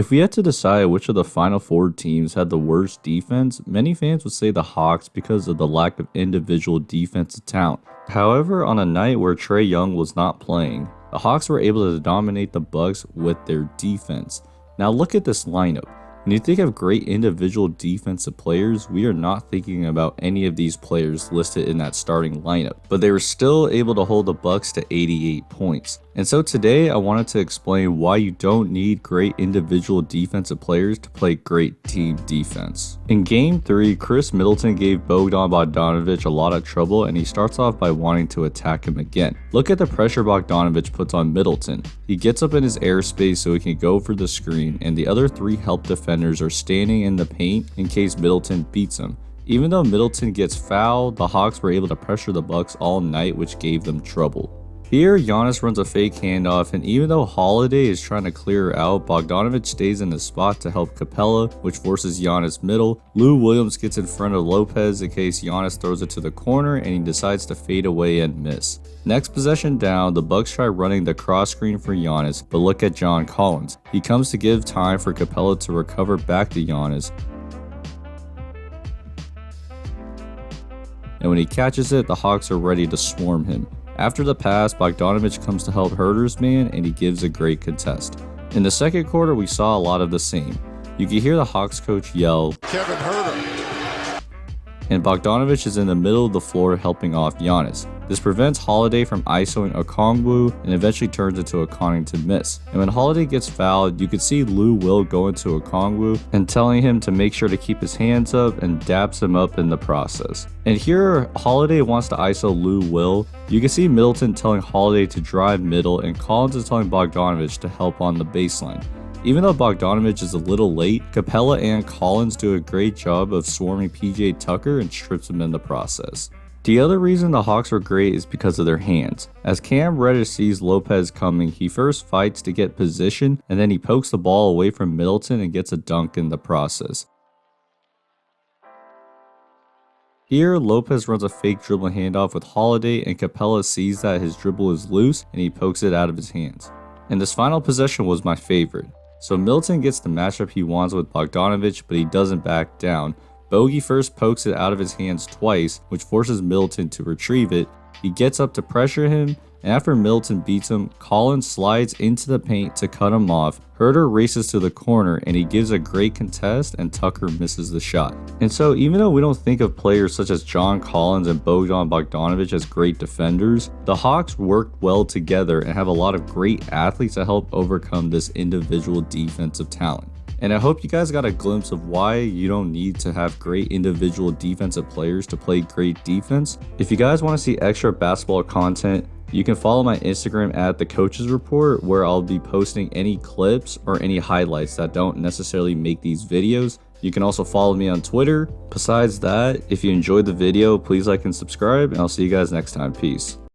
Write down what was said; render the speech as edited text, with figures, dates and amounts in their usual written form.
If we had to decide which of the Final Four teams had the worst defense, many fans would say the Hawks because of the lack of individual defensive talent. However, on a night where Trae Young was not playing, the Hawks were able to dominate the Bucks with their defense. Now look at this lineup. When you think of great individual defensive players, we are not thinking about any of these players listed in that starting lineup, but they were still able to hold the Bucks to 88 points. And so today I wanted to explain why you don't need great individual defensive players to play great team defense. In game 3, Chris Middleton gave Bogdan Bogdanovic a lot of trouble, and he starts off by wanting to attack him again. Look at the pressure Bogdanovic puts on Middleton. He gets up in his airspace so he can go for the screen, and the other 3 help defenders are standing in the paint in case Middleton beats him. Even though Middleton gets fouled, the Hawks were able to pressure the Bucks all night, which gave them trouble. Here, Giannis runs a fake handoff, and even though Holiday is trying to clear her out, Bogdanovic stays in his spot to help Capella, which forces Giannis middle. Lou Williams gets in front of Lopez in case Giannis throws it to the corner, and he decides to fade away and miss. Next possession down, the Bucks try running the cross screen for Giannis, but look at John Collins. He comes to give time for Capella to recover back to Giannis, and when he catches it, the Hawks are ready to swarm him. After the pass, Bogdanovic comes to help Huerter's man, and he gives a great contest. In the second quarter, we saw a lot of the same. You can hear the Hawks coach yell, "Kevin Huerter!" and Bogdanovic is in the middle of the floor helping off Giannis. This prevents Holiday from isoing Okongwu and eventually turns into a Connaughton miss. And when Holiday gets fouled, you can see Lou Will go into Okongwu and telling him to make sure to keep his hands up and daps him up in the process. And here, Holiday wants to iso Lou Will. You can see Middleton telling Holiday to drive middle, and Collins is telling Bogdanovic to help on the baseline. Even though Bogdanovic is a little late, Capella and Collins do a great job of swarming PJ Tucker and strips him in the process. The other reason the Hawks were great is because of their hands. As Cam Reddish sees Lopez coming, he first fights to get position, and then he pokes the ball away from Middleton and gets a dunk in the process. Here, Lopez runs a fake dribble handoff with Holiday, and Capella sees that his dribble is loose and he pokes it out of his hands. And this final possession was my favorite. So Middleton gets the matchup he wants with Bogdanovic, but he doesn't back down. Bogey first pokes it out of his hands twice, which forces Middleton to retrieve it. He gets up to pressure him, and after Middleton beats him, Collins slides into the paint to cut him off. Huerter races to the corner, and he gives a great contest, and Tucker misses the shot. And so even though we don't think of players such as John Collins and Bogdan Bogdanovic as great defenders, the Hawks worked well together and have a lot of great athletes to help overcome this individual defensive talent. And I hope you guys got a glimpse of why you don't need to have great individual defensive players to play great defense. If you guys want to see extra basketball content, you can follow my Instagram at The Coaches Report, where I'll be posting any clips or any highlights that don't necessarily make these videos. You can also follow me on Twitter. Besides that, if you enjoyed the video, please like and subscribe, and I'll see you guys next time. Peace.